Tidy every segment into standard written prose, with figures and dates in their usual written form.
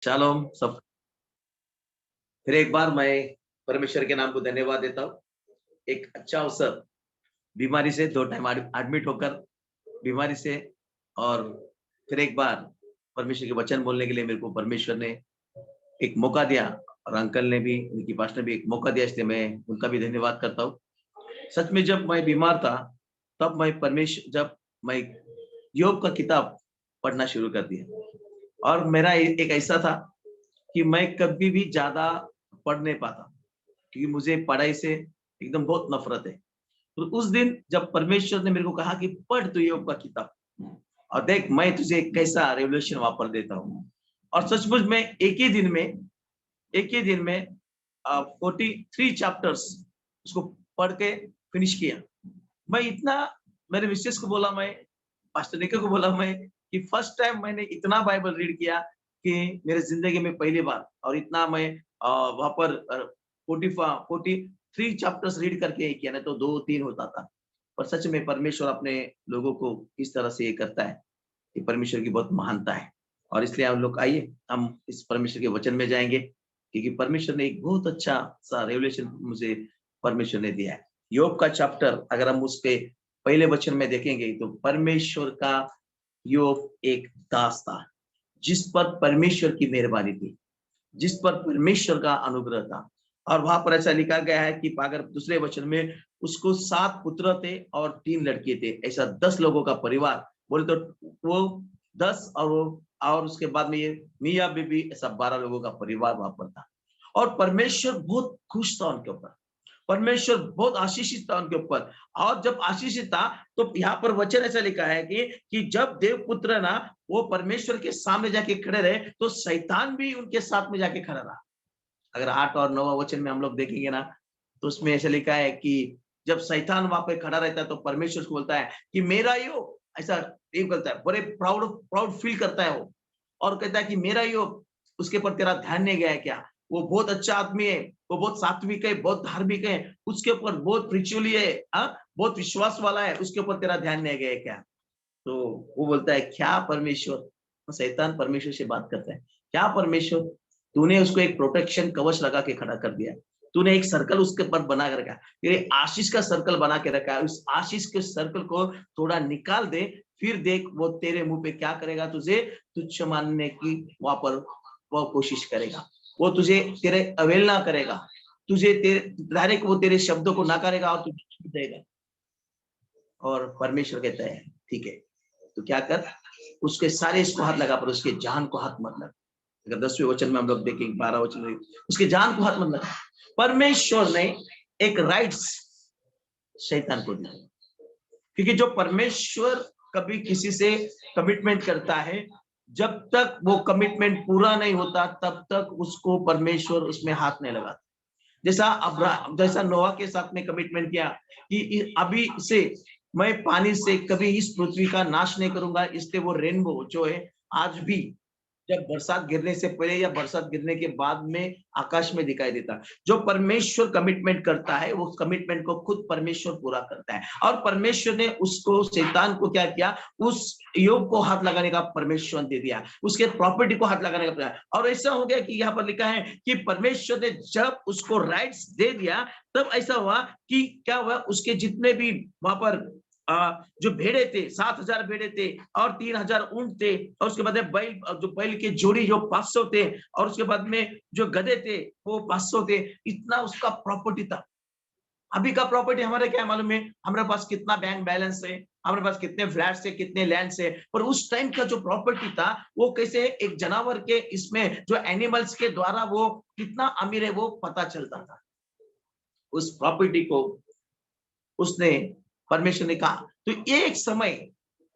Shalom सब। फिर एक बार मैं परमेश्वर के नाम को धन्यवाद देता हूँ। एक अच्छा अवसर, बीमारी से 2 टाइम एडमिट होकर बीमारी से, और फिर एक बार परमेश्वर के वचन बोलने के लिए मेरे को परमेश्वर ने एक मौका दिया, और अंकल ने भी, उनकी पास ने भी एक मौका दिया, इसलिए मैं उनका भी धन्यवाद करता हूँ। सच में जब मैं बीमार था, तब जब मैं योग का किताब पढ़ना शुरू कर दिया, और मेरा एक ऐसा था कि मैं कभी भी ज्यादा पढ़ नहीं पाता, क्योंकि मुझे पढ़ाई से एकदम बहुत नफरत है। तो उस दिन जब परमेश्वर ने मेरे को कहा कि पढ़ तू योग का किताब, और देख मैं तुझे कैसा रेवल्यूशन वापर देता हूँ। और सचमुच में एक ही दिन में 43 चैप्टर्स उसको पढ़ के फिनिश किया। मैं इतना, मेरे मिसेस को बोला, मैं पास्टर निको को बोला मैं, कि फर्स्ट टाइम मैंने इतना बाइबल रीड किया कि मेरे जिंदगी में पहली बार, और इतना मैं वहां पर 43 चैप्टर्स रीड करके किया, नहीं तो 2-3 होता था। पर सच में परमेश्वर अपने लोगों को इस तरह से ये करता है, कि परमेश्वर की बहुत महानता है। और इसलिए हम लोग, आइए हम इस परमेश्वर के वचन में जाएंगे, क्योंकि परमेश्वर ने एक बहुत अच्छा सा रेवलेशन मुझे परमेश्वर ने दिया है। योग का चैप्टर अगर हम उसके पहले वचन में देखेंगे, तो परमेश्वर का योग एक दास था, जिस पर परमेश्वर की मेहरबानी थी, जिस पर परमेश्वर का अनुग्रह था। और वहां पर ऐसा लिखा गया है कि अगर दूसरे वचन में, उसको 7 पुत्र थे और 3 लड़के थे, ऐसा 10 लोगों का परिवार बोले तो वो 10, और उसके बाद में ये मियाँ बीबी, ऐसा 12 लोगों का परिवार वहां पर था। और परमेश्वर बहुत खुश था उनके ऊपर, परमेश्वर बहुत आशीषित था उनके ऊपर। और जब आशीषित था, तो यहाँ पर वचन ऐसा लिखा है कि जब देवपुत्र ना वो परमेश्वर के सामने जाके खड़े रहे, तो शैतान भी उनके साथ में जाके खड़ा रहा। अगर 8 और 9 वचन में हम लोग देखेंगे ना, तो उसमें ऐसा लिखा है कि जब शैतान वहां पे खड़ा रहता है, तो परमेश्वर को बोलता है कि मेरा योग, ऐसा एक बोलता है, बड़े प्राउड प्राउड फील करता है वो, और कहता है कि मेरा योग, उसके ऊपर तेरा ध्यान नहीं गया है क्या? वो बहुत अच्छा आदमी है, वो बहुत सात्विक है, बहुत धार्मिक है, उसके ऊपर बहुत प्रिचुअली है, बहुत विश्वास वाला है, उसके ऊपर तेरा ध्यान नहीं गया है क्या? तो वो बोलता है, क्या परमेश्वर, तो शैतान परमेश्वर से बात करता है, क्या परमेश्वर, तूने उसको एक प्रोटेक्शन कवच लगा के खड़ा कर दिया, तूने एक सर्कल उसके ऊपर बना के रखा, तेरे आशीष का सर्कल बना के रखा है, उस आशीष के सर्कल को थोड़ा निकाल दे, फिर देख वो तेरे मुंह पे क्या करेगा, तुझे तुच्छ मानने की वहां पर वो कोशिश करेगा, वो तुझे तेरे अवहेलना करेगा, तुझे तेरे डायरेक्ट वो तेरे शब्दों को नकारेगा और तुझे छू देगा। और परमेश्वर कहता है ठीक है, तो क्या कर, उसके सारे इसको हाथ लगा, पर उसके जान को हाथ मत लगा। अगर 10वें वचन में हम लोग देखेंगे, 12 वचन में, उसके जान को हाथ मत लगा। परमेश्वर ने एक राइट्स शैतान को दिया, क्योंकि जो परमेश्वर कभी किसी से कमिटमेंट करता है, जब तक वो कमिटमेंट पूरा नहीं होता, तब तक उसको परमेश्वर उसमें हाथ नहीं लगाता। जैसा नोआ के साथ में कमिटमेंट किया कि अभी से मैं पानी से कभी इस पृथ्वी का नाश नहीं करूंगा, इसलिए वो रेनबो जो है, आज भी जब बरसात गिरने से पहले या बरसात गिरने के बाद में आकाश में दिखाई देता। जो परमेश्वर कमिटमेंट करता है, वो कमिटमेंट को खुद परमेश्वर पूरा करता है। और परमेश्वर ने उसको, शैतान को क्या किया, उस योग को हाथ लगाने का परमेश्वर दे दिया, उसके प्रॉपर्टी को हाथ लगाने का। और ऐसा हो गया कि यहाँ पर लिखा है कि परमेश्वर ने जब उसको राइट्स दे दिया, तब ऐसा हुआ कि क्या हुआ, उसके जितने भी वहां पर जो भेड़े थे, 7,000 भेड़े थे, और 3,000 ऊंट थे, और उसके बाद बैल, जो बैल के जोड़ी जो 500 थे, और उसके बाद में जो गधे थे वो 500 थे, इतना उसका प्रॉपर्टी था। अभी का प्रॉपर्टी हमारे क्या मालूम है, हमारे पास कितना बैंक बैलेंस है, हमारे पास कितने फ्लैट्स है, कितने लैंड्स है, पर उस टाइम का जो प्रॉपर्टी था, वो कैसे एक जानवर के, इसमें जो एनिमल्स के द्वारा वो कितना अमीर है वो पता चलता था। उस प्रॉपर्टी को उसने, परमेश्वर ने कहा, तो एक समय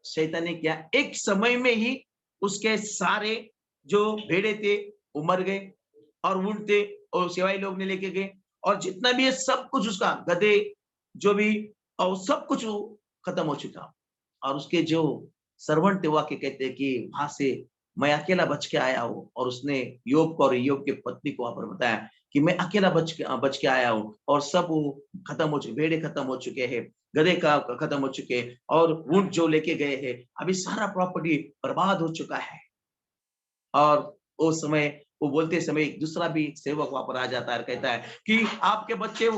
शैतान ने किया, एक समय में ही उसके सारे जो भेड़े थे वो मर गए, और ऊंट थे और सिवाई लोग ने लेके गए, और जितना भी है सब कुछ उसका, गधे जो भी, और सब कुछ वो खत्म हो चुका। और उसके जो सर्वेंट थे, वो आके कहते हैं कि वहां से मैं अकेला बच के आया हूँ, और उसने योग को और योग के पत्नी को वहां पर बताया कि मैं अकेला बच के आया हूँ, और सब वो खत्म हो चुके, भेड़े खत्म हो चुके हैं, गधे का खत्म हो चुके हैं, और ऊंट जो लेके गए हैं, अभी सारा प्रॉपर्टी बर्बाद हो चुका है। और उस समय वो बोलते समय एक दूसरा भी सेवक वहां पर आ जाता है और कहता है कि आपके बच्चे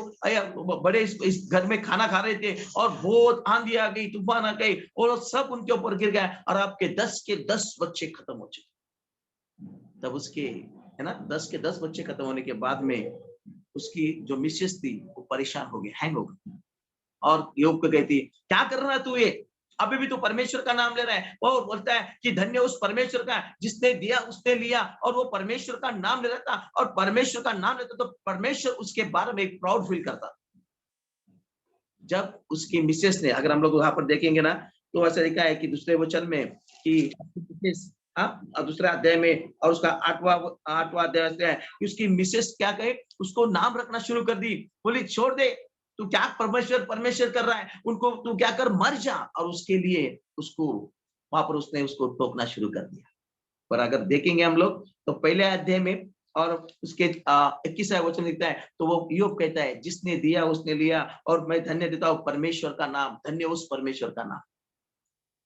बड़े इस घर में खाना खा रहे थे और बहुत आंधी आ गई, तूफान आ गई और वो सब उनके ऊपर गिर गया और आपके 10 के 10 बच्चे खत्म हो चुके। तब उसके है ना 10 के 10 बच्चे खत्म होने के बाद में उसकी जो मिसेस थी वो परेशान हो गई, हैंग हो गई और योग को कहती क्या कर रहा है तू, ये अभी भी तो परमेश्वर का नाम ले रहा है। वो बोलता है कि धन्य उस परमेश्वर का जिसने दिया उसने लिया, और वो परमेश्वर का नाम ले रहा था और परमेश्वर का नाम लेता तो परमेश्वर उसके बारे में एक प्राउड फील करता। जब उसकी मिसेस ने, अगर हम लोग वहां पर देखेंगे ना तो ऐसा लिखा है कि दूसरे वचन में कि मिसेस, और दूसरा अध्याय में और उसका आठवां अध्याय है कि उसकी मिसेस क्या कहे, उसको नाम रखना शुरू कर दी। बोली छोड़ दे, तू क्या परमेश्वर परमेश्वर कर रहा है, उनको तू क्या कर, मर जा। और उसके लिए उसको वहां पर उसने उसको टोकना शुरू कर दिया। पर अगर देखेंगे हम लोग तो पहले अध्याय में और उसके 21वां वचन लिखता है तो वो ईयोब कहता है जिसने दिया उसने लिया और मैं धन्य देता हूं परमेश्वर का नाम, धन्य उस परमेश्वर का नाम।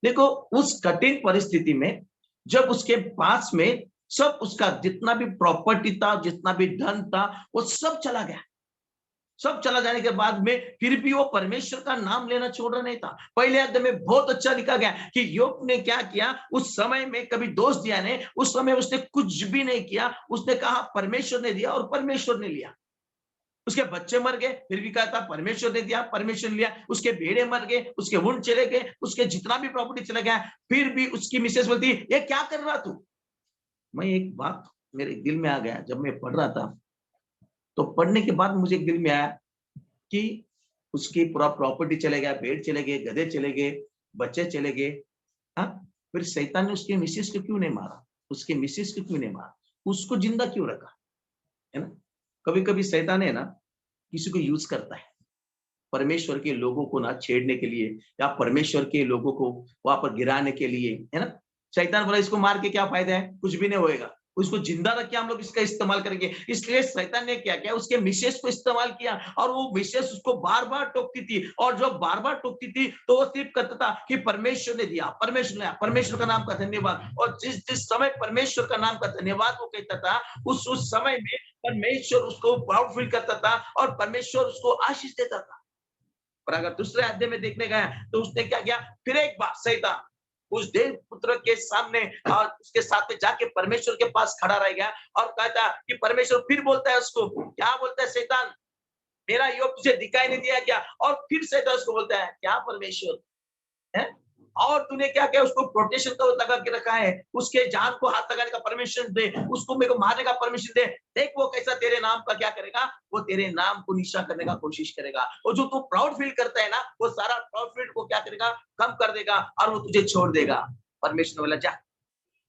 देखो उस कठिन परिस्थिति में जब उसके पास में सब उसका जितना भी प्रॉपर्टी था, जितना भी धन था, वो सब चला गया। सब चला जाने के बाद में फिर भी वो परमेश्वर का नाम लेना छोड़ रहा नहीं था। पहले अध्याय में बहुत अच्छा लिखा गया कि योग ने क्या किया, उस समय में कभी दोष दिया नहीं, उस समय उसने कुछ भी नहीं किया। उसने कहा परमेश्वर ने दिया और परमेश्वर ने लिया। उसके बच्चे मर गए फिर भी कहा था परमेश्वर ने दिया परमेश्वर ने लिया। उसके भेड़े मर गए, उसके ऊंट चले गए, उसके जितना भी प्रॉपर्टी चला गया, फिर भी उसकी मिसेस बोलती ये क्या कर रहा तू। मैं एक बात मेरे दिल में आ गया जब मैं पढ़ रहा था, तो पढ़ने के बाद मुझे दिल में आया कि उसकी पूरा प्रॉपर्टी चले गया, भेड़ चले गए, गधे चले गए, बच्चे चले गए। हाँ, फिर शैतान ने उसके मिसेस को क्यों नहीं मारा, उसके मिसेस को क्यों नहीं मारा, उसको जिंदा क्यों रखा, है ना। कभी कभी शैतान है ना किसी को यूज करता है परमेश्वर के लोगों को ना छेड़ने के लिए या परमेश्वर के लोगों को वहां पर गिराने के लिए, है ना। शैतान बोला इसको मार के क्या फायदा है, कुछ भी नहीं होएगा, उसको जिंदा रख के हम लोग इसका इस्तेमाल करेंगे। इसलिए शैतान ने क्या किया, उसके मिसेस को इस्तेमाल किया और वो मिसेस उसको बार बार टोकती थी और जब बार बार टोकती थी तो वो सिर्फ कहता था कि परमेश्वर ने दिया, परमेश्वर ने, परमेश्वर का नाम का धन्यवाद। और जिस जिस समय परमेश्वर का नाम का धन्यवाद वो कहता था उस समय में परमेश्वर उसको प्राउड फील करता था और परमेश्वर उसको आशीष देता था। और अगर दूसरे अध्याय में देखने गया तो उसने क्या किया, फिर एक बार शैतान उस देव पुत्र के सामने और उसके साथ में जाके परमेश्वर के पास खड़ा रह गया और कहता कि परमेश्वर फिर बोलता है उसको, क्या बोलता है शैतान, मेरा योग तुझे दिखाई नहीं दिया क्या। और फिर शैतान उसको बोलता है क्या परमेश्वर है, और तूने क्या किया, उसको प्रोटेक्शन का लगा के रखा है, उसके जान को हाथ लगाने का परमिशन दे, उसको मेरे को मारने का परमिशन दे। देख वो कैसा तेरे नाम का क्या करेगा, वो तेरे नाम को निशा करने का कोशिश करेगा। और जो तू प्राउड फील करता है ना वो सारा प्राउड फील को क्या करेगा, कम कर देगा और वो तुझे छोड़ देगा। परमेश्वर बोला जा,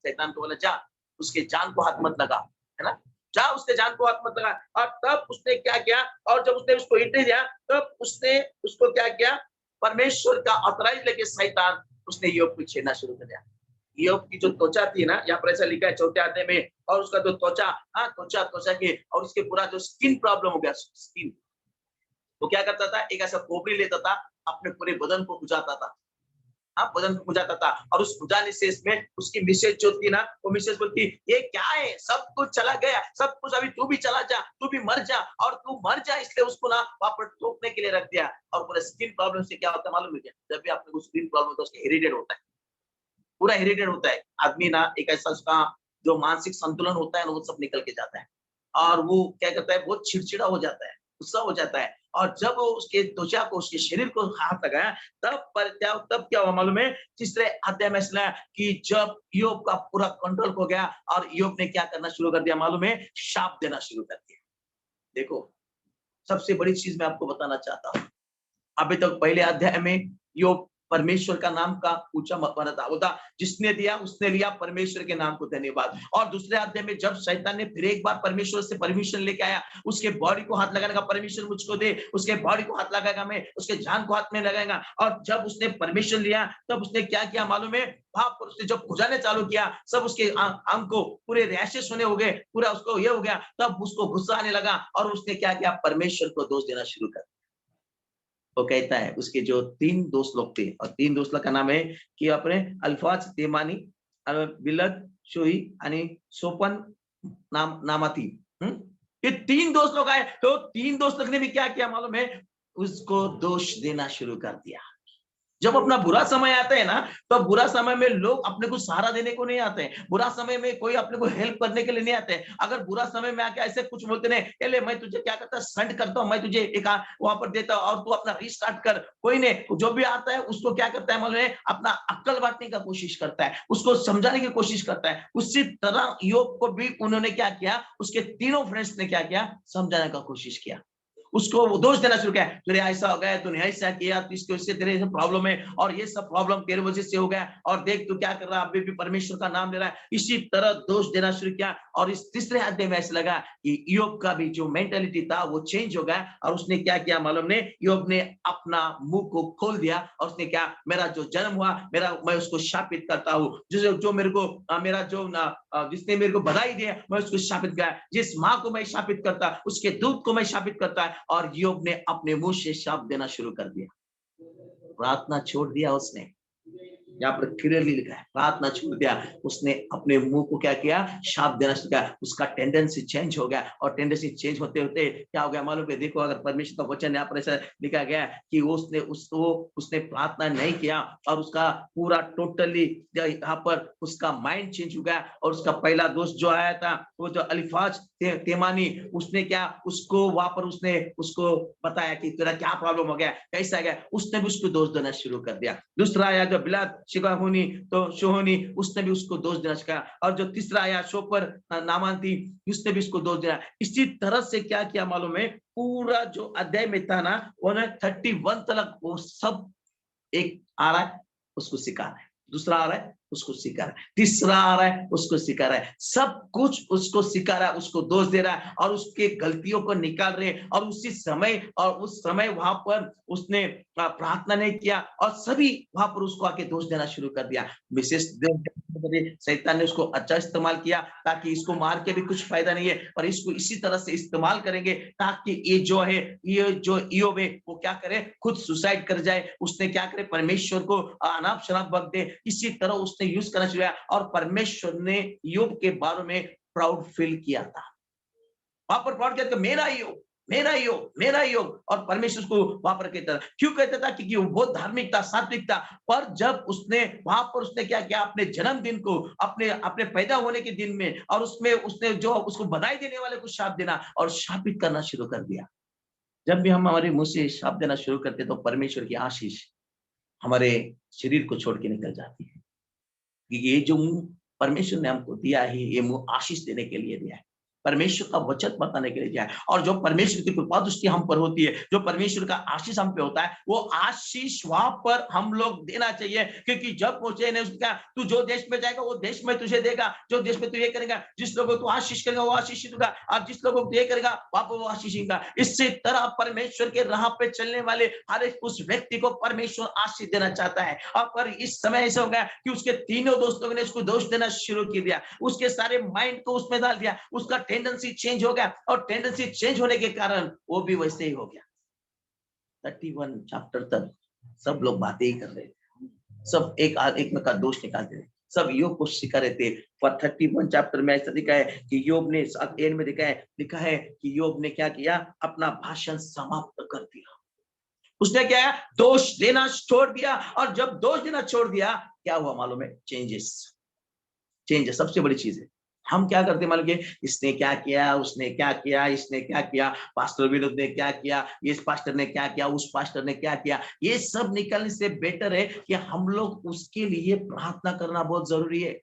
शैतान को बोला जा उसके जान को हाथ मत लगा, है ना, जा उसके जान को हाथ मत लगा। और तब उसने क्या किया, और जब उसने उसको एंट्री दिया तब उसने उसको क्या किया, परमेश्वर का ऑथराइज लेके शैतान उसने योग को छेड़ना शुरू कर दिया। योग की जो त्वचा थी ना, यहाँ पर ऐसा लिखा है चौथे अध्याय में, और उसका जो त्वचा, हाँ त्वचा त्वचा के, और उसके पूरा जो स्किन प्रॉब्लम हो गया, स्किन। तो क्या करता था, एक ऐसा कोबरी लेता था, अपने पूरे बदन को खुजाता था, हाँ बदन को खुजाता था। और उस खुजाने से इसमें उसकी मिसेज जो थी ना, वो मिसेज बोलती ये क्या है, सब कुछ चला गया, सब कुछ, अभी तू भी चला जा, तू भी मर जा, और तू मर जा। इसलिए उसको ना वहां पर टोकने के लिए रख दिया। और पूरा स्किन प्रॉब्लम से क्या होता है मालूम है क्या, जब भी आपको स्किन प्रॉब्लम होता है उसके हेरिडेड होता है, पूरा हेरिडेड होता है। आदमी ना एक ऐसा उसका जो मानसिक संतुलन होता है ना वो सब निकल के जाता है और वो क्या करता है, बहुत चिड़चिड़ा हो जाता है, गुस्सा हो जाता है। और जब वो उसके त्वचा को, उसके शरीर को हाथ लगाया तब क्या हुआ मालूम है, तीसरे अध्याय में इसलिए कि जब ईयोब का पूरा कंट्रोल हो गया और ईयोब ने क्या करना शुरू कर दिया मालूम है, शाप देना शुरू कर दिया। देखो सबसे बड़ी चीज मैं आपको बताना चाहता हूँ, अभी तक पहले अध्याय में योग परमेश्वर का नाम का ऊंचा मकबरा था, वो था जिसने दिया उसने लिया, परमेश्वर के नाम को धन्यवाद। और दूसरे अध्याय में जब शैतान ने फिर एक बार परमेश्वर से परमिशन लेके आया, उसके बॉडी को हाथ लगाने का परमिशन मुझको दे, उसके बॉडी को हाथ लगाएगा मैं, उसके जान को हाथ में लगाएगा। और जब उसने परमिशन लिया तब उसने क्या किया मालूम है, वहां पर उसने जब खुजाने चालू किया, सब उसके अंग को पूरे रैशेस होने हो गए, पूरा उसको ये हो गया, तब उसको गुस्सा आने लगा और उसने क्या किया, परमेश्वर को दोष देना शुरू कर। वो कहता है उसके जो 3 दोस्त लोग थे, और 3 दोस्त लोग का नाम है कि अपने अल्फाज तेमानी, बिलग शोई आणि सोपन नामाती। ये 3 दोस्त लोग आए, तो 3 दोस्त लोग ने भी क्या किया मालूम है? उसको दोष देना शुरू कर दिया। जब अपना बुरा समय आता है ना, तो बुरा समय में लोग अपने को सहारा देने को नहीं आते हैं। बुरा समय में कोई अपने को हेल्प करने के लिए नहीं आते हैं। अगर बुरा समय में आके ऐसे कुछ बोलते नहीं, "ए ले मैं तुझे क्या करता सेंड करता हूँ, मैं तुझे एक वहाँ पर देता हूँ और तू अपना रीस्टार्ट कर।" कोई नहीं, जो भी आता है उसको क्या करता है मालूम है? अपना अक्ल बाँटने का कोशिश करता है, उसको समझाने की कोशिश करता है। उसी तरह इय्योब को भी उन्होंने क्या किया, उसके तीनों फ्रेंड्स ने क्या किया, समझाने का कोशिश किया। उसको वो दोष देना शुरू किया, तेरे ऐसा हो गया, तूने ऐसा किया, तो इसको इससे तेरे से प्रॉब्लम है और ये सब प्रॉब्लम तेरे वजह से हो गया और देख तू क्या कर रहा है, अभी भी परमेश्वर का नाम ले रहा है। इसी तरह दोष देना शुरू किया और इस तीसरे अध्याय में ऐसा लगा कि इय्योब का भी जो मेंटालिटी था वो चेंज हो गया और उसने क्या किया मालूम ने, इय्योब ने अपना मुंह को खोल दिया और उसने क्या, मेरा जो जन्म हुआ, मैं उसको शापित करता हूँ। जो मेरे को मेरा जो जिसने मेरे को बधाई दिया, मैं उसको शापित किया। जिस माँ को मैं शापित करता, उसके दूध को मैं शापित करता। और इय्योब ने अपने मुंह से शाप देना शुरू कर दिया, प्रार्थना छोड़ दिया उसने। यहाँ पर क्लियरली लिखा है, प्रार्थना छोड़ दिया उसने, अपने मुंह को क्या किया, शाप देना शुरू किया। उसका टेंडेंसी चेंज हो गया और टेंडेंसी चेंज होते होते क्या हो गया मालूम है? देखो अगर परमेश्वर का वचन यहाँ पर ऐसा लिखा गया कि उसने प्रार्थना नहीं किया और उसका पूरा टोटली यहाँ पर उसका माइंड चेंज हो गया और उसका पहला दोस्त जो आया था वो जो अलिफाज तेमानी, उसने क्या, उसको वहां पर उसने उसको बताया कि तेरा क्या प्रॉब्लम हो गया, कैसा गया, उसने भी उसको दोष देना शुरू कर दिया। दूसरा आया जो बिलाद शिकाहोनी तो शोहोनी, उसने भी उसको दोष देना सिखाया और जो तीसरा आया शोपर नामांती, उसने भी उसको दोष दिया। इसी तरह से क्या किया मालूम है, पूरा जो अध्याय में था ना वो ना 31 तक वो सब एक आ रहा है उसको सिखा रहा है, दूसरा आ रहा है उसको सिखा रहा है, तीसरा आ रहा है उसको सिखा रहा है, सब कुछ उसको सिखा रहा है, उसको दोष दे रहा है और उसके गलतियों को निकाल रहे हैं। और उसी समय और उस समय वहां पर उसने प्रार्थना नहीं किया और सभी वहां पर उसको आके दोष देना शुरू कर दिया। विशेष शैतान ने उसको अच्छा इस्तेमाल किया ताकि इसको मार के भी कुछ फायदा नहीं है, पर इसको इसी तरह से इस्तेमाल करेंगे ताकि ये जो है, ये जो इय्योब है वो क्या करे, खुद सुसाइड कर जाए। उसने क्या करे, परमेश्वर को अनाप शनाप बक दे। इसी तरह उसने यूज करना शुरू किया और परमेश्वर ने इय्योब के बारे में प्राउड फील किया था। वहां पर प्राउड किया था, मेरा इय्योब, मेरा इय्योब, मेरा इय्योब। और परमेश्वर को वहां पर कहता था, क्यों कहता था? क्योंकि वो बहुत धार्मिक था, सात्विक था। पर जब उसने वहां पर उसने क्या किया, अपने जन्मदिन को, अपने अपने पैदा होने के दिन में, और उसमें उसने जो उसको बधाई देने वाले को शाप देना और शापित करना शुरू कर दिया। जब भी हम हमारे मुंह से शाप देना शुरू करते तो परमेश्वर की आशीष हमारे शरीर को छोड़ के निकल जाती है। ये जो मुंह परमेश्वर ने हमको दिया है, ये मुंह आशीष देने के लिए दिया है, परमेश्वर का वचन बताने के लिए दिया है। और जो परमेश्वर की कृपा दृष्टि हम पर होती है, जो परमेश्वर का आशीष हम पे होता है, वो आशीष वहां पर हम लोग देना चाहिए। क्योंकि जब मुझे ने उसका, तू जो देश में जाएगा वो देश में तुझे देगा, जो देश में तू ये करेगा, जिस लोगों को तू आशीष करेगा वो आशीष होगा, और जिस लोगों को ये करेगा वहां पर वो आशीष होगा। इससे तरह परमेश्वर के राह पे चलने वाले हर एक उस व्यक्ति को परमेश्वर आशीष देना चाहता है। और पर इस समय ऐसा हो गया कि उसके तीनों दोस्तों ने उसको दोष देना शुरू कर दिया, उसके सारे माइंड को उसमें डाल दिया, उसका टेंडेंसी चेंज हो गया और टेंडेंसी चेंज होने के कारण वो भी वैसे ही हो गया। 31 चैप्टर तक सब लोग बातें ही कर रहे थे, सब एक में का दोष निकालते थे, सब इय्योब को सिखा रहे थे। पर 31 चैप्टर में ऐसा लिखा है कि इय्योब ने एंड में लिखा है कि इय्योब ने क्या किया, अपना भाषण समाप्त कर दिया। उसने क्या है, दोष देना छोड़ दिया। और जब दोष देना छोड़ दिया क्या हुआ मालूम है? चेंजेस सबसे बड़ी चीज है। हम क्या करते मालूम है, इसने क्या किया, उसने क्या किया, इसने क्या किया, पास्टर विनोद ने क्या किया, इस पास्टर ने क्या किया, उस पास्टर ने क्या किया। ये सब निकलने से बेटर है कि हम लोग उसके लिए प्रार्थना करना बहुत जरूरी है।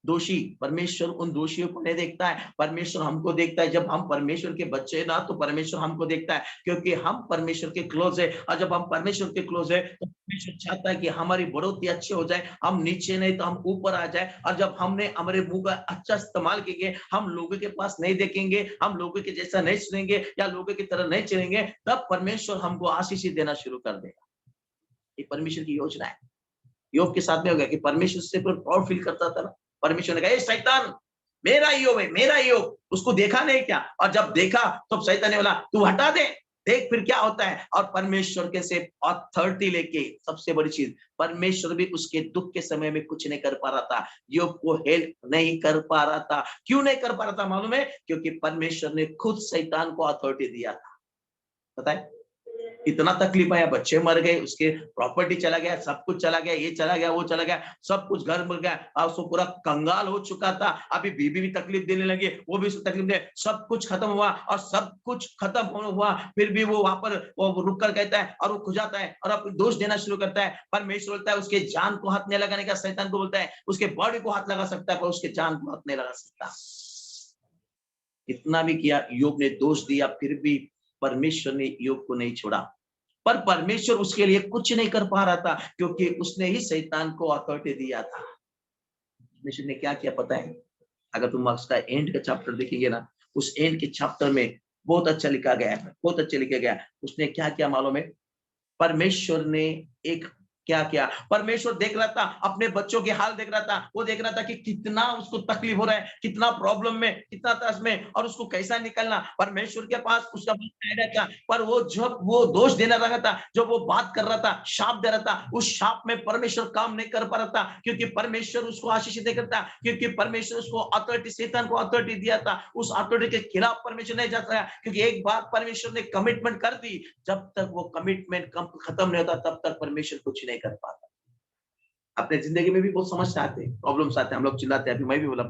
दोषी, परमेश्वर उन दोषियों को नहीं देखता है, परमेश्वर हमको देखता है। जब हम परमेश्वर के बच्चे ना, तो परमेश्वर हमको देखता है, क्योंकि हम परमेश्वर के क्लोज है। और जब हम परमेश्वर के क्लोज है तो परमेश्वर चाहता है कि हमारी बढ़ोतरी अच्छी हो जाए, हम नीचे नहीं तो हम ऊपर आ जाए। और जब हमने हमारे मुंह का अच्छा इस्तेमाल किए, हम लोगों के पास नहीं देखेंगे, हम लोगों के जैसा नहीं सुनेंगे या लोगों की तरह नहीं चलेंगे, तब परमेश्वर हमको आशीष देना शुरू कर देगा। ये परमेश्वर की योजना है। योग के साथ में हो गया कि परमेश्वर से प्राउड फील करता था ना, परमेश्वर ने कहा, शैतान मेरा इय्योब है, मेरा इय्योब, उसको देखा नहीं क्या? और जब देखा तो शैतान ने बोला, तू हटा दे, देख फिर क्या होता है। और परमेश्वर के से अथॉरिटी लेके, सबसे बड़ी चीज, परमेश्वर भी उसके दुख के समय में कुछ नहीं कर पा रहा था, योग को हेल्प नहीं कर पा रहा था। क्यों नहीं कर पा रहा था मालूम है? क्योंकि परमेश्वर ने खुद शैतान को अथॉरिटी दिया था। पता है इतना तकलीफ आया, बच्चे मर गए, उसके प्रॉपर्टी चला गया, सब कुछ चला गया, ये चला गया, वो चला गया, सब कुछ घर मिल गया, और उसको पूरा कंगाल हो चुका था। अभी बीबी भी तकलीफ देने लगी, वो भी उसको तकलीफ दे, सब कुछ खत्म हुआ। और सब कुछ खत्म हुआ फिर भी वो वहां पर वो रुक कर कहता है और वो खुजाता है और अपने दोष देना शुरू करता है। परमेश्वर बोलता है उसके जान को हाथ नहीं लगाने का, शैतान को बोलता है उसके बॉडी को हाथ लगा सकता है पर उसके जान को हाथ नहीं लगा सकता। इतना भी किया, योग ने दोष दिया, फिर भी परमेश्वर ने योग को नहीं छोड़ा। पर परमेश्वर उसके लिए कुछ नहीं कर पा रहा था क्योंकि उसने ही शैतान को अथॉरिटी दिया था। परमेश्वर ने क्या किया पता है? अगर तुम उसका एंड का चैप्टर देखेंगे ना, उस एंड के चैप्टर में बहुत अच्छा लिखा गया है, बहुत अच्छा लिखा गया है। उसने क्या किया मालूम है? परमेश्वर ने एक क्या किया, परमेश्वर देख रहा था, अपने बच्चों के हाल देख रहा था, वो देख रहा था कि कितना उसको तकलीफ हो रहा है, कितना प्रॉब्लम में, कितना त्रस्त में, और उसको कैसा निकलना। परमेश्वर के पास उसका आइडिया था, पर वो जब वो दोष देना रहा था, जब वो बात कर रहा था, शाप दे रहा था, उस शाप में परमेश्वर काम नहीं कर पा रहा था क्योंकि परमेश्वर उसको आशीष दे करता, क्योंकि परमेश्वर उसको अथॉरिटी, शैतान को अथॉरिटी दिया था। उस अथॉरिटी के खिलाफ परमेश्वर नहीं जाता क्योंकि एक बार परमेश्वर ने कमिटमेंट कर दी, जब तक वो कमिटमेंट खत्म नहीं होता तब तक परमेश्वर कुछ नहीं कर पाता। अपने जिंदगी में भी बहुत समस्या आते हैं, प्रॉब्लम्स आते हैं, हम लोग चिल्लाते हैं। अभी मैं भी बोला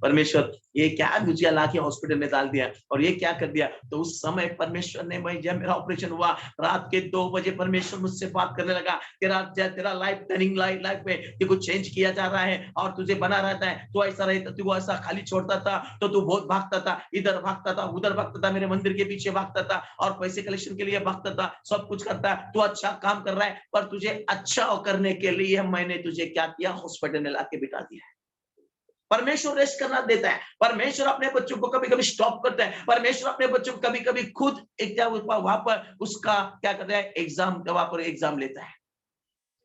परमेश्वर ये क्या गुजिया लाके हॉस्पिटल में डाल दिया और ये क्या कर दिया। तो उस समय परमेश्वर ने, मैं जब मेरा ऑपरेशन हुआ रात के 2 बजे परमेश्वर मुझसे बात करने लगा, तेरा लाइफ टर्निंग लाइफ में तेको चेंज किया जा रहा है और तुझे बना रहता है। तो ऐसा रहता, तू ऐसा खाली छोड़ता था तो तू बहुत भागता था, इधर भागता था, उधर भागता था, मेरे मंदिर के पीछे भागता था और पैसे कलेक्शन के लिए भागता था, सब कुछ करता है। तू अच्छा काम कर रहा है पर तुझे अच्छा करने के लिए मैंने तुझे क्या किया, हॉस्पिटल में लाके बिठा दिया है। परमेश्वर रेस्ट करना देता है, परमेश्वर अपने बच्चों को कभी कभी स्टॉप करता है, परमेश्वर अपने बच्चों को कभी कभी खुद वहां पर उसका क्या करता है, एग्जाम, वहां पर एग्जाम लेता है,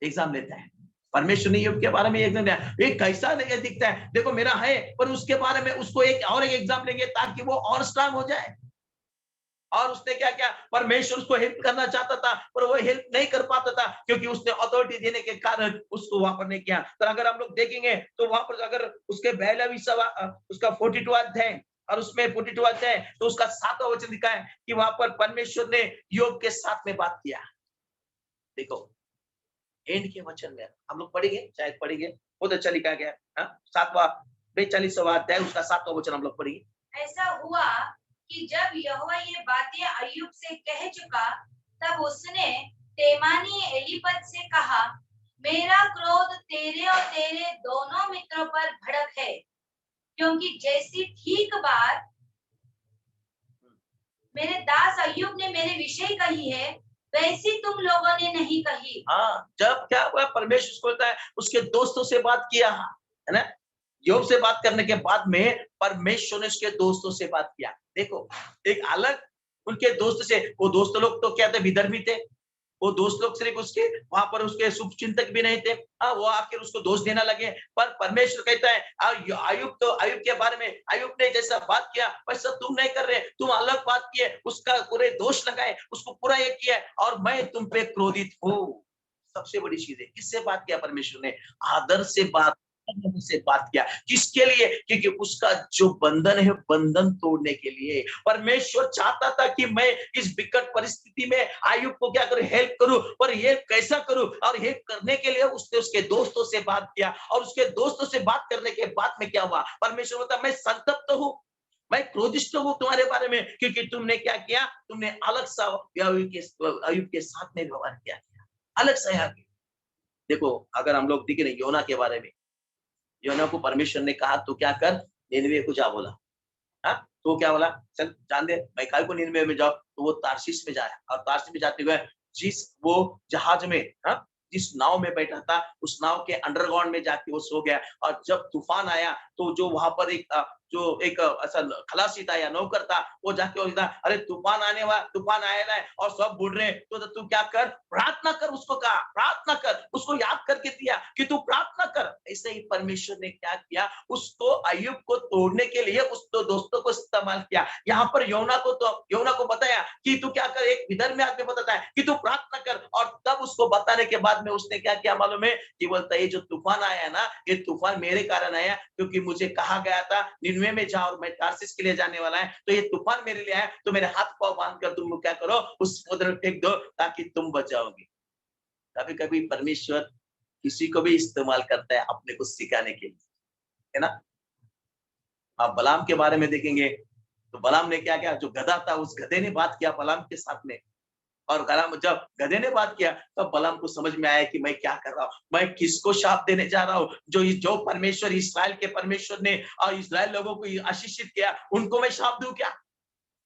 एग्जाम लेता है। परमेश्वर ने योग के बारे में एग्जाम दिया, एक कैसा नहीं दिखता है, देखो मेरा है, पर उसके बारे में उसको एक एग्जाम लेंगे ताकि वो और स्ट्रांग हो जाए। और उसने क्या किया, परमेश्वर उसको हेल्प करना चाहता था पर वो हेल्प नहीं कर पाता था क्योंकि उसने अथॉरिटी देने के कारण उसको वहां पर नहीं किया। तो अगर हम लोग देखेंगे तो वहां पर अगर उसके 42वां उसका 42वां अध्याय और उसमें 42वां अध्याय तो उसका 7वां वचन लिखा है कि वहां पर परमेश्वर ने योग के साथ में बात किया। देखो एंड के वचन में हम लोग पढ़ेंगे, शायद पढ़ेंगे, बहुत अच्छा लिखा गया। 7वां 42वां अध्याय उसका 7वां वचन हम लोग पढ़ेंगे। ऐसा हुआ कि जब यहोवा ये बातें अय्यूब से कह चुका, तब उसने तेमानी एलीपज से कहा, मेरा क्रोध तेरे और तेरे दोनों मित्रों पर भड़क है, क्योंकि जैसी ठीक बात मेरे दास अय्यूब ने मेरे विषय कही है, वैसी तुम लोगों ने नहीं कही। जब क्या हुआ, परमेश्वर को बोलता है उसके दोस्तों से बात किया, है ना। योग से बात करने के बाद में परमेश्वर ने उसके दोस्तों से बात किया। देखो एक अलग उनके दोस्त से, वो दोस्त लोग तो क्या थे, विधर्मी थे। वो दोस्त लोग सिर्फ उसके वहां पर उसके शुभ चिंतक भी नहीं थे। वो आखिर उसको दोष देना लगे। पर परमेश्वर कहता है आयुब के बारे में, आयुब ने जैसा बात किया वैसा तुम नहीं कर रहे, तुम अलग बात किए, उसका पूरे दोष लगाए, उसको पूरा ये किया और मैं तुम पे क्रोधित हूँ। सबसे बड़ी चीज है, किससे बात किया परमेश्वर ने? आदर से बात किया। किसके लिए? क्योंकि उसका जो बंधन है, बंधन तोड़ने के लिए। परमेश्वर चाहता था कि मैं इस विकट परिस्थिति में आयुब को क्या करूं, हेल्प करूं, पर हेल्प कैसा करूं? और हेल्प करने के लिए उसने उसके दोस्तों से बात किया और उसके दोस्तों से बात करने के बाद में क्या हुआ, परमेश्वर बोलता मैं संतप्त हूं, मैं क्रोधिष्ट हूं तुम्हारे बारे में, क्योंकि तुमने क्या किया, तुमने अलग सा आयुब के साथ में व्यवहार किया, अलग सा। देखो अगर हम लोग देखें योना के बारे में, योना को परमेश्वर ने कहा तो क्या कर, निनवे को जा बोला। तो क्या बोला, चल जान दे, मैं काय को निनवे में जाओ। तो वो तारशीश में जाया और तारशीश में जाते हुए जिस वो जहाज में, जिस नाव में बैठा था, उस नाव के अंडरग्राउंड में जाके वो सो गया। और जब तूफान आया तो जो वहां पर एक जो एक ऐसा खलासी था या नौकर था, वो जाके बोलता, अरे तूफान तूफान आएगा है और सब बुड़ रहे, तो तू क्या कर, प्रार्थना कर। उसको कहा प्रार्थना कर, उसको याद करके दिया कि तू प्रार्थना कर। ऐसे ही परमेश्वर ने क्या किया, उसको अय्यूब को तोड़ने के लिए उस दो दोस्तों को इस्तेमाल किया। यहाँ पर योना को बताया कि तू क्या कर, एक विधर्मी आदमी बताता है कि तू प्रार्थना कर, और तब उसको बताने के बाद में उसने क्या किया मालूम है, कि बोलता है ये जो तूफान आया ना, ये तूफान मेरे कारण आया, क्योंकि मुझे कहा गया था निनवे में जाओ और मैं तार्सिस के लिए जाने वाला है, तो ये तूफान मेरे लिए आया, तो मेरे हाथ पांव बांध कर तुम क्या करो, उस समुद्र में फेंक दो ताकि तुम बच जाओगे। कभी कभी परमेश्वर किसी को भी इस्तेमाल करता है अपने को सिखाने के लिए, है ना। आप बलाम के बारे में देखेंगे तो बलाम ने क्या किया, जो गधा था उस गधे ने बात किया बलाम के साथ में, और बलाम जब गधे ने बात किया तब बलाम को समझ में आया कि मैं क्या कर रहा हूँ, मैं किसको शाप देने जा रहा हूँ। जो परमेश्वर इस्राएल के परमेश्वर ने और इस्राएल लोगों को आशीषित किया, उनको मैं शाप दूं क्या।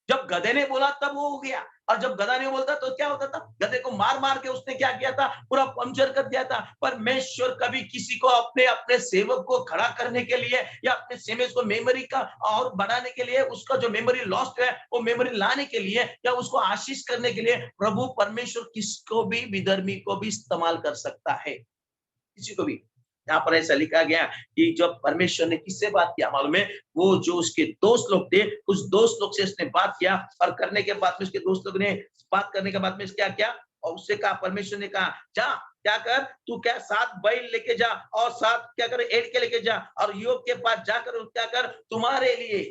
जब गधे ने बोला तब वो हो गया, और जब गधा नहीं बोलता तो क्या होता था, गधे को मार मार के उसने क्या किया था, पूरा पंक्चर कर दिया था। परमेश्वर कभी किसी को अपने अपने सेवक को खड़ा करने के लिए या अपने सेवक को मेमोरी का और बढ़ाने के लिए, उसका जो मेमोरी लॉस्ट है वो मेमोरी लाने के लिए या उसको आशीष करने के लिए, प्रभु परमेश्वर किसको भी विधर्मी को भी इस्तेमाल कर सकता है, किसी को भी। यहाँ पर ऐसा लिखा गया कि जब परमेश्वर ने किससे बात किया मालूम है, वो जो उसके दोस्त लोग थे, उस दोस्त लोग से उसने बात किया, और करने के बाद में उसके दोस्त लोग ने बात करने के बाद में क्या किया, और उससे कहा, परमेश्वर ने कहा जा क्या कर, तू क्या 7 बैल लेके जा और 7 क्या कर ईंट के लेके जा, और योग के पास जाकर क्या कर, तुम्हारे लिए।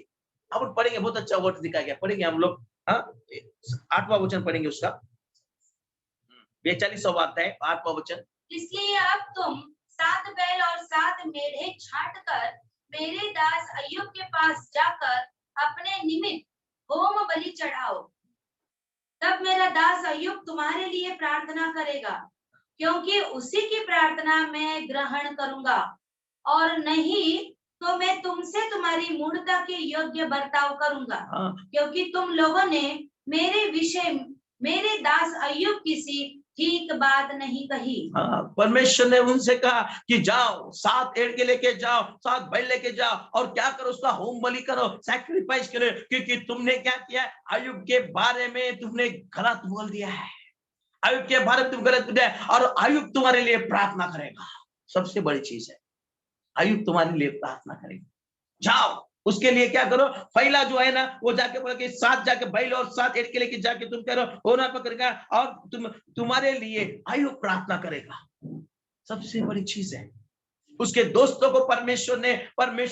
अब पढ़ेंगे, बहुत अच्छा वर्ड दिखाया गया, पढ़ेंगे हम लोग। हाँ, 8वां वचन पढ़ेंगे उसका, 42वां अध्याय 8वां वचन। इसलिए अब तुम 7 बैल और 7 मेढ़े छांट कर मेरे दास अय्यूब के पास जाकर अपने निमित्त होम बलि चढ़ाओ। तब मेरा दास अय्यूब तुम्हारे लिए प्रार्थना करेगा, क्योंकि उसी की प्रार्थना मैं ग्रहण करूंगा, और नहीं तो मैं तुमसे तुम्हारी मूढ़ता के योग्य बर्ताव करूंगा। क्योंकि तुम लोगों ने मेरे विषय मेरे दास अय्यूब की सी ठीक बात नहीं कही। परमेश्वर ने उनसे कहा कि जाओ 7 ईंट के लेके जाओ, 7 बैल लेके जाओ, और क्या करो, उसका होम बलि करो, सैक्रिफाइस करो, क्योंकि तुमने क्या किया, अय्यूब के बारे में तुमने गलत बोल दिया है, अय्यूब के बारे में तुम गलत बोल दिया है, और अय्यूब तुम्हारे लिए प्रार्थना करेगा। सबसे बड़ी चीज है, अय्यूब तुम्हारे लिए प्रार्थना करेगा। जाओ उसके लिए क्या करो, पहला जो है ना, वो जाके बोला कि 7 जाके बैल और 7 ईंट के लेके जाके तुम करो, होना पकड़ेगा, और तुम्हारे लिए अय्यूब प्रार्थना करेगा। सबसे बड़ी चीज है। उसके दोस्तों को परमेश्वर ने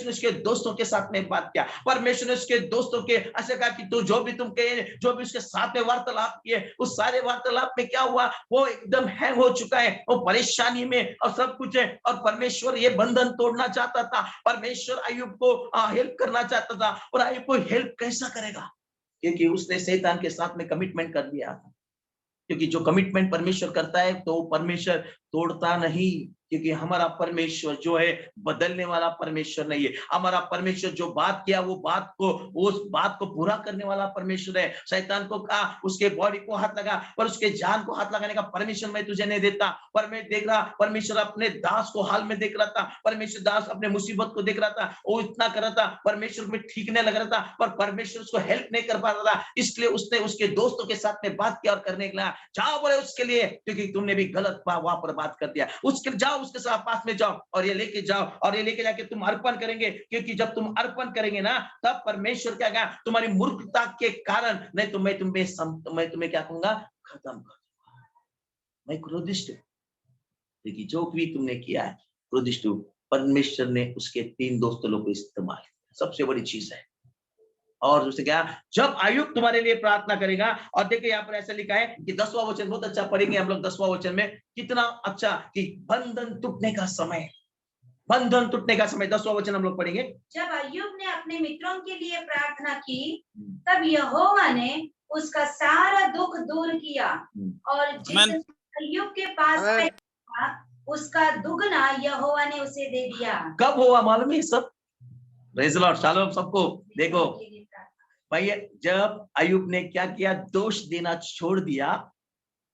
उसके दोस्तों के साथ में बात किया, परमेश्वर ने उसके दोस्तों के ऐसे कहा कि तू जो भी तुम कहे, जो भी उसके साथ में वार्तालाप किए, उस सारे वार्तालाप में क्या हुआ, वो एकदम हैंग हो चुका है, वो परेशानी में और सब कुछ है, और परमेश्वर ये बंधन तोड़ना चाहता था, परमेश्वर अय्यूब को हेल्प करना चाहता था। और अय्यूब को हेल्प कैसा करेगा, क्योंकि उसने शैतान के साथ में कमिटमेंट कर दिया था। क्योंकि जो कमिटमेंट परमेश्वर करता है तो परमेश्वर तोड़ता नहीं, क्योंकि हमारा परमेश्वर जो है बदलने वाला परमेश्वर नहीं है। हमारा परमेश्वर जो बात किया वो उस बात को पूरा करने वाला परमेश्वर है। शैतान को कहा उसके बॉडी को हाथ लगा, पर उसके जान को हाथ लगाने का, परमेश्वर मैं तुझे नहीं देता। पर मैं देख रहा, परमेश्वर अपने दास को हाल में देख रहा था, परमेश्वर दास अपने मुसीबत को देख रहा था, वो इतना कर रहा था, परमेश्वर में ठीक नहीं लग रहा था, पर परमेश्वर उसको हेल्प नहीं कर पा रहा था, इसलिए उसने उसके दोस्तों के साथ में बात किया और करने के लिए जाओ बोले उसके लिए, क्योंकि तुमने भी गलत वहां पर बात कर दिया, उसके जाओ उसके साथ पास में जाओ और ये लेके जाओ, और ये लेके जाके तुम अर्पण करेंगे, क्योंकि जब तुम अर्पण करेंगे ना, तब परमेश्वर क्या कहा, तुम्हारी मूर्खता के कारण नहीं तो मैं तुम्हें क्या कहूंगा, खत्म कर दूंगा, मैं क्रोधिष्ट हूं। देखिए जो भी तुमने किया है क्रोधिष्ट हूं। परमेश्वर ने उसके 3 दोस्तों को इस्तेमाल किया, सबसे बड़ी चीज है। और उससे क्या, जब अय्यूब तुम्हारे लिए प्रार्थना करेगा, और देखिए यहाँ पर ऐसा लिखा है कि 10वां वचन बहुत अच्छा पढ़ेंगे हम लोग। 10वां वचन में कितना अच्छा कि बंधन टूटने का समय, बंधन टूटने का समय, 10वां वचन हम लोग पढ़ेंगे। जब अय्यूब ने अपने मित्रों के लिए प्रार्थना की, तब यहोवा ने उसका सारा दुख दूर किया, और जितना अय्यूब के पास था उसका दुगना यहोवा ने उसे दे दिया। कब हुआ मालूम है सब? प्रेज़ द लॉर्ड, शालोम सबको। देखो भाई, जब अय्यूब ने क्या किया, दोष देना छोड़ दिया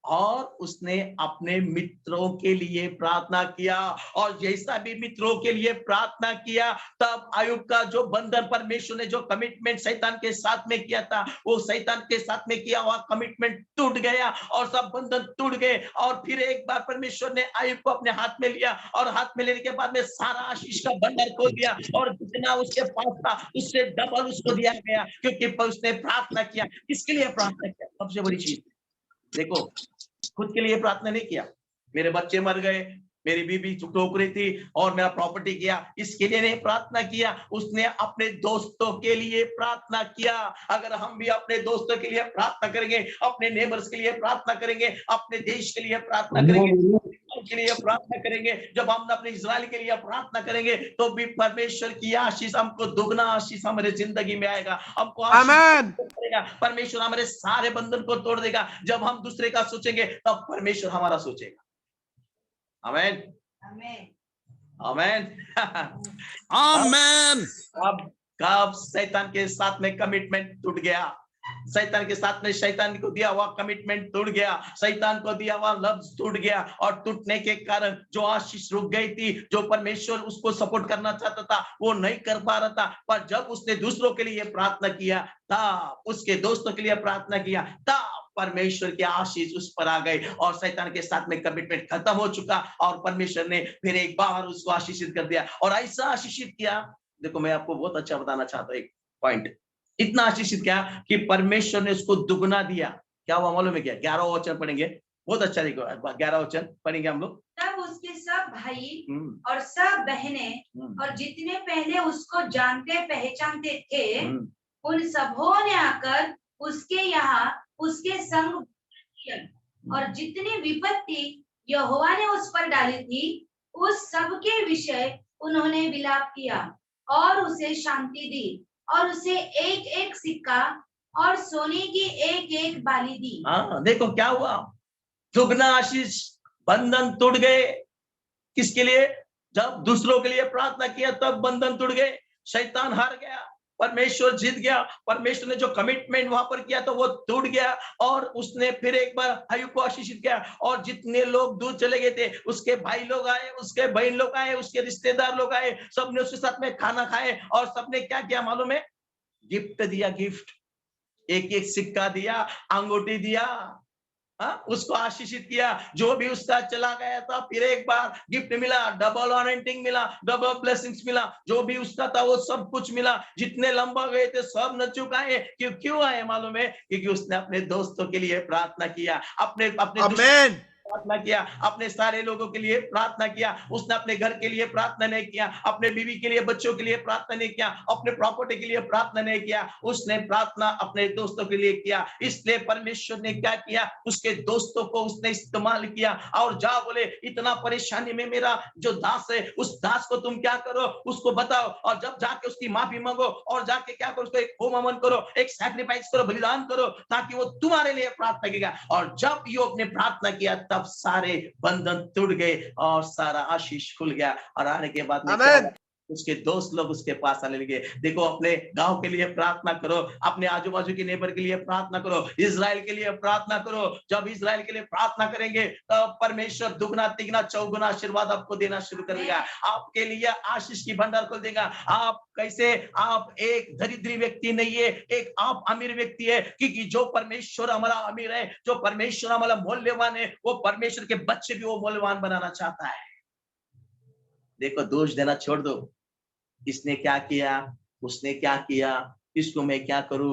और उसने अपने मित्रों के लिए प्रार्थना किया, और जैसा भी मित्रों के लिए प्रार्थना किया, तब अय्यूब का जो बंधन, परमेश्वर ने जो कमिटमेंट शैतान के साथ में किया था, वो शैतान के साथ में किया हुआ कमिटमेंट टूट गया और सब बंधन टूट गए। और फिर एक बार परमेश्वर ने अय्यूब को अपने हाथ में लिया, और हाथ में लेने के बाद में सारा आशीष का भंडार खोल दिया, और जितना उसके पास था उससे डबल उसको दिया गया, क्योंकि उसने प्रार्थना किया। किसके लिए प्रार्थना किया? सबसे बड़ी चीज देखो, खुद के लिए प्रार्थना नहीं किया, मेरे बच्चे मर गए, मेरी बीबी ठोकरी थी और मेरा प्रॉपर्टी गया, इसके लिए नहीं प्रार्थना किया, उसने अपने दोस्तों के लिए प्रार्थना किया। अगर हम भी अपने दोस्तों के लिए प्रार्थना करेंगे, अपने नेबर्स के लिए प्रार्थना करेंगे, अपने देश के लिए प्रार्थना करेंगे, के लिए प्रार्थना करेंगे, जब हम अपने इजराइल के लिए प्रार्थना करेंगे, तो भी परमेश्वर की आशीष हमको दुगना आशीष हमारे जिंदगी में आएगा, हमको आशीष करेगा। परमेश्वर हमारे सारे बंधन को तोड़ देगा। जब हम दूसरे का सोचेंगे, तब परमेश्वर हमारा सोचेगा। आमेन, आमेन, आमेन। अब कब शैतान के साथ में कमिटमेंट टूट गया, शैतान के साथ में शैतान को दिया हुआ कमिटमेंट टूट गया, शैतान को दिया हुआ लफ्ज टूट गया, और टूटने के कारण जो आशीष रुक गई थी, जो परमेश्वर उसको सपोर्ट करना चाहता था, वो नहीं कर पा रहा था। पर जब उसने दूसरों के लिए प्रार्थना किया था, उसके दोस्तों के लिए प्रार्थना किया था, परमेश्वर की आशीष उस पर आ गई, और शैतान के साथ में कमिटमेंट खत्म हो चुका, और परमेश्वर ने फिर एक बार उसको आशीषित कर दिया, और ऐसा आशीषित किया। देखो, मैं आपको बहुत अच्छा बताना चाहता हूँ एक पॉइंट, इतना आशीषित किया कि परमेश्वर ने उसको दुगना दिया। क्या हुआ मालूम है क्या? 11 वचन पढ़ेंगे, बहुत अच्छा देखो, 11 वचन पढ़ेंगे हम लोग। तब उसके सब भाई और सब बहनें और जितने पहले उसको जानते पहचानते थे, उन सबों ने आकर उसके यहाँ उसके संग किया, और जितनी विपत्ति यहोवा ने उस पर डाली थी, उस सब के विषय उन्होंने विलाप किया और उसे शांति दी, और उसे एक एक सिक्का और सोने की एक एक बाली दी। हाँ, देखो क्या हुआ, दुगना आशीष, बंधन टूट गए। किसके लिए? जब दूसरों के लिए प्रार्थना किया, तब बंधन टूट गए, शैतान हार गया, परमेश्वर जीत गया। परमेश्वर ने जो कमिटमेंट वहां पर किया, तो वो टूट गया, और उसने फिर एक बार अय्यूब को आशीषित किया। और जितने लोग दूर चले गए थे, उसके भाई लोग आए, उसके बहन लोग आए, उसके रिश्तेदार लोग आए, सबने उसके साथ में खाना खाए, और सबने क्या किया मालूम है? गिफ्ट दिया, गिफ्ट, एक एक सिक्का दिया, अंगूठी दिया, उसको आशीषित किया। जो भी उसका चला गया था, फिर एक बार गिफ्ट मिला, डबल अनॉइंटिंग मिला, डबल ब्लेसिंग्स मिला, जो भी उसका था वो सब कुछ मिला। जितने लंबा गए थे सब न चुकाए। क्यों आए मालूम है? क्योंकि उसने अपने दोस्तों के लिए प्रार्थना किया, अपने प्रार्थना किया, अपने सारे लोगों के लिए प्रार्थना किया। उसने अपने घर के लिए प्रार्थना नहीं किया, अपने बीवी के लिए, बच्चों के लिए प्रार्थना नहीं किया, अपने प्रॉपर्टी के लिए प्रार्थना नहीं किया, उसने प्रार्थना अपने दोस्तों के लिए किया। इसलिए परमेश्वर ने क्या किया? उसके दोस्तों को उसने इस्तेमाल किया, और जा बोले, इतना परेशानी में मेरा जो दास है, उस दास को तुम क्या करो, उसको बताओ, और जब जाके उसकी माफी मांगो, और जाके क्या करो, उसको एक होम हवन करो, एक सैक्रिफाइस करो, बलिदान करो, ताकि वो तुम्हारे लिए प्रार्थना करेगा। और जब योग ने प्रार्थना किया, तब सारे बंधन टूट गए और सारा आशीष खुल गया। और आने के बाद में उसके दोस्त लोग उसके पास आने लगे। देखो, अपने गांव के लिए प्रार्थना करो, अपने आजू बाजू के नेबर के लिए प्रार्थना करो, इजराइल के लिए प्रार्थना करो। जब इजराइल के लिए प्रार्थना करेंगे, तब परमेश्वर दुगना तिगना चौगुना आशीर्वाद आपको देना शुरू कर देगा, आपके लिए आशीष की भंडार खोल देगा। आप कैसे? आप एक दरिद्री व्यक्ति नहीं है, एक आप अमीर व्यक्ति है, क्योंकि जो परमेश्वर हमारा अमीर है, जो परमेश्वर हमारा मूल्यवान है, वो परमेश्वर के बच्चे भी वो मूल्यवान बनाना चाहता है। देखो, दोष देना छोड़ दो, इसने क्या किया, उसने क्या किया, इसको मैं क्या करूं।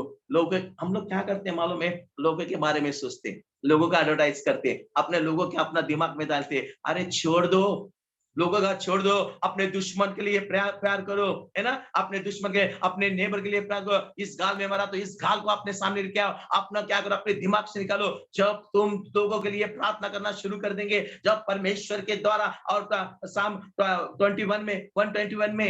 हम लोग क्या करते हैं मालूम है? लोगों के बारे में सोचते, लोगों का एडवर्टाइज करते, अपने लोगों के अपना दिमाग में डालते। अरे छोड़ दो, लोगों का छोड़ दो, अपने दुश्मन के लिए प्यार करो, है ना? अपने दुश्मन के, अपने नेबर के लिए प्यार करो। इस गाल में मरा तो इस गाल को अपने सामने लेके आओ, अपना क्या करो, अपने दिमाग से निकालो। जब तुम लोगों के लिए प्रार्थना करना शुरू कर देंगे, जब परमेश्वर के द्वारा, और साम 121 में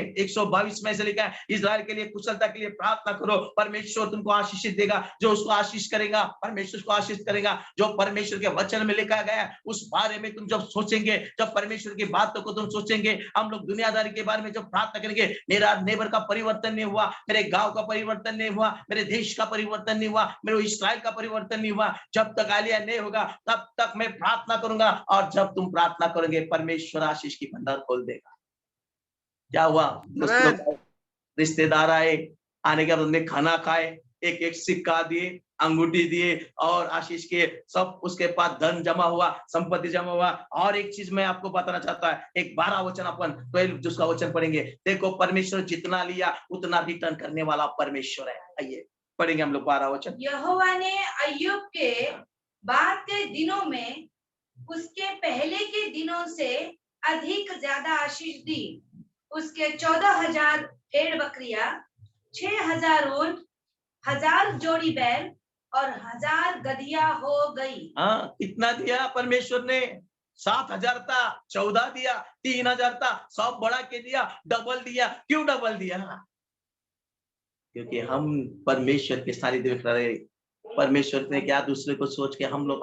122 में से लिखा है, इजराइल के लिए कुशलता के लिए प्रार्थना करो, परमेश्वर तुमको आशीष देगा। जो उसको आशीष करेगा, परमेश्वर को आशीष करेगा। जो परमेश्वर के वचन में लिखा गया, उस बारे में तुम जब सोचेंगे, जब परमेश्वर की बातों को तुम सोचेंगे, हम लोग दुनियादारी के बारे में जब प्रार्थना करेंगे, मेरा नेबर का परिवर्तन नहीं हुआ, मेरे गांव का परिवर्तन नहीं हुआ, मेरे देश का परिवर्तन नहीं हुआ, मेरे इस्राएल का परिवर्तन नहीं हुआ, जब तक आलिया नहीं होगा तब तक मैं प्रार्थना करूंगा। और जब तुम प्रार्थना करोगे परमेश्वर आशीष की भंडार खोल देगा। क्या हुआ, दोस्त Amen. लोग रिश्तेदार आए, आने के बाद उन्होंने खाना खाए, एक एक सिक्का दिए, अंगूठी दिए और आशीष के सब, उसके पास धन जमा हुआ, संपत्ति जमा हुआ। और एक चीज मैं आपको बताना चाहता है, एक 12 वचन अपन 12 जिसका वचन पढ़ेंगे, देखो परमेश्वर जितना लिया उतना रिटर्न करने वाला परमेश्वर है। आइए पढ़ेंगे हम लोग 12 वचन। यहोवा ने अय्यूब के बाद के दिनों में उसके पहले के दिनों से अधिक ज्यादा आशीष दी। उसके 14,000 भेड़ बकरियां, 6,000 ऊंट, 1,000 जोड़ी बैल और 1,000 गधिया हो गई। हाँ, कितना दिया परमेश्वर ने? 7,000 था, 14 दिया, 3,000 था, सब बढ़ा के दिया, डबल दिया। क्यों डबल दिया? क्योंकि हम परमेश्वर के सानिध्य में खड़े। परमेश्वर ने क्या, दूसरे को सोच के हम लोग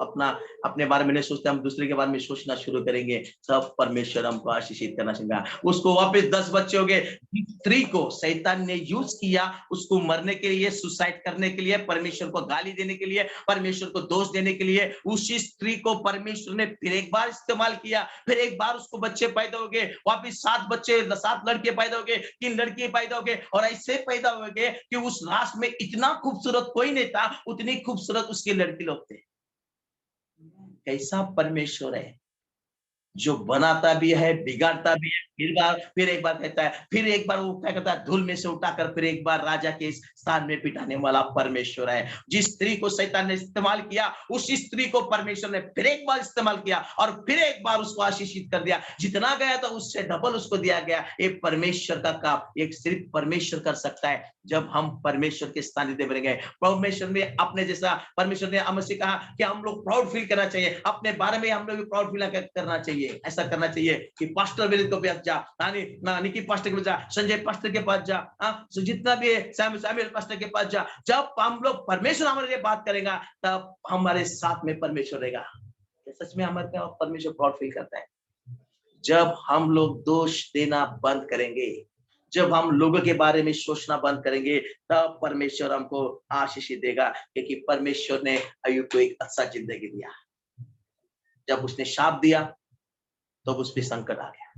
अपने बारे में नहीं सोचते, हम दूसरे के बारे में सोचना शुरू करेंगे, सब परमेश्वर हमको आशीषित करना चाहिए। उसको वापस 10 बच्चे हो गए। स्त्री को शैतान ने यूज किया, उसको मरने के लिए, सुसाइड करने के लिए, परमेश्वर को गाली देने के लिए, परमेश्वर को दोष देने के लिए। उसी स्त्री को परमेश्वर ने फिर एक बार इस्तेमाल किया, फिर एक बार उसको बच्चे पैदा हो गए, वापिस 7 बच्चे, 7 लड़के पैदा हो गए, 3 लड़के पैदा हो गए, और ऐसे पैदा हो गए कि उस राष्ट्र में इतना खूबसूरत कोई नहीं था, उतनी खूबसूरत उसके लड़के लोग थे। कैसा परमेश्वर है, जो बनाता भी है, बिगाड़ता भी है, फिर एक बार कहता है, फिर एक बार वो क्या करता है, धूल में से उठाकर फिर एक बार राजा के स्थान में बिठाने वाला परमेश्वर है। जिस स्त्री को शैतान ने इस्तेमाल किया, उसी स्त्री को परमेश्वर ने फिर एक बार इस्तेमाल किया और फिर एक बार उसको आशीषित कर दिया। जितना गया था उससे डबल उसको दिया गया। ये परमेश्वर का काम एक सिर्फ परमेश्वर कर सकता है। जब हम परमेश्वर के सानिध्य में रहेंगे, परमेश्वर ने अपने जैसा, परमेश्वर ने हमसे से कहा कि हम लोग प्राउड फील करना चाहिए, अपने बारे में हम लोग प्राउड फील करना चाहिए। ऐसा करना चाहिए कि पास्टर विलित को पास जा, निकी पास्टर के पास जा, संजय पास्टर के पास जा, तो जितना भी है सैमुअल पास्टर के पास जा। जब हम लोग परमेश्वर हमारे लिए बात करेगा, तब हमारे साथ में परमेश्वर रहेगा। सच में हमारे परमेश्वर प्राउड फील करता है। जब हम लोग दोष देना बंद करेंगे, जब हम लोगों के बारे में सोचना बंद करेंगे, तब परमेश्वर हमको आशीष देगा। क्योंकि परमेश्वर ने अय्यूब को एक अच्छा जिंदगी दिया। जब उसने शाप दिया तो उस पर संकट आ गया,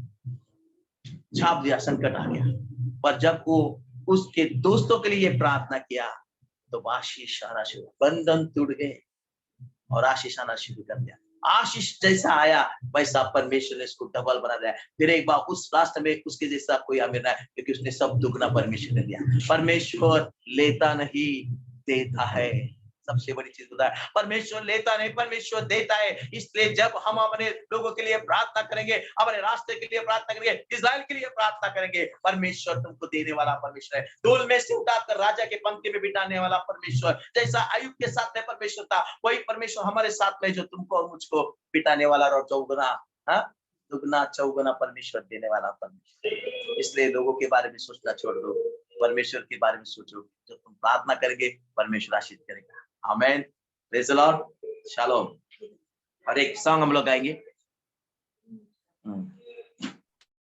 छाप दिया, संकट आ गया। पर जब वो उसके दोस्तों के लिए प्रार्थना किया तो आशीष आना शुरू, बंधन टूट गए और आशीष आना शुरू कर दिया। आशीष जैसा आया वैसा परमेश्वर ने इसको डबल बना दिया। फिर एक बार उस रास्ते में उसके जैसा कोई हमें ना, क्योंकि उसने सब दुगना परमेश्वर ने दिया। परमेश्वर लेता नहीं देता है, सबसे बड़ी चीज होता है। परमेश्वर लेता नहीं, परमेश्वर देता है। इसलिए जब हम अपने लोगों के लिए प्रार्थना करेंगे, अपने रास्ते के लिए प्रार्थना करेंगे, इस्राएल के लिए प्रार्थना करेंगे, परमेश्वर तुमको देने वाला परमेश्वर है। धूल में से उठाकर राजा के पंक्ति में बिठाने वाला परमेश्वर, जैसा अय्यूब के साथ में परमेश्वर था, वही परमेश्वर हमारे साथ में, जो तुमको और मुझको बिठाने वाला और चौगुना, दुगना चौगुना परमेश्वर देने वाला परमेश्वर। इसलिए लोगों के बारे में सोचना छोड़ दो, परमेश्वर के बारे में सोचो। जब तुम प्रार्थना करेंगे, परमेश्वर आशीष करेगा। आमेन, प्रेज़ द लॉर्ड, शालोम। और एक सॉन्ग हम लोग गाएंगे,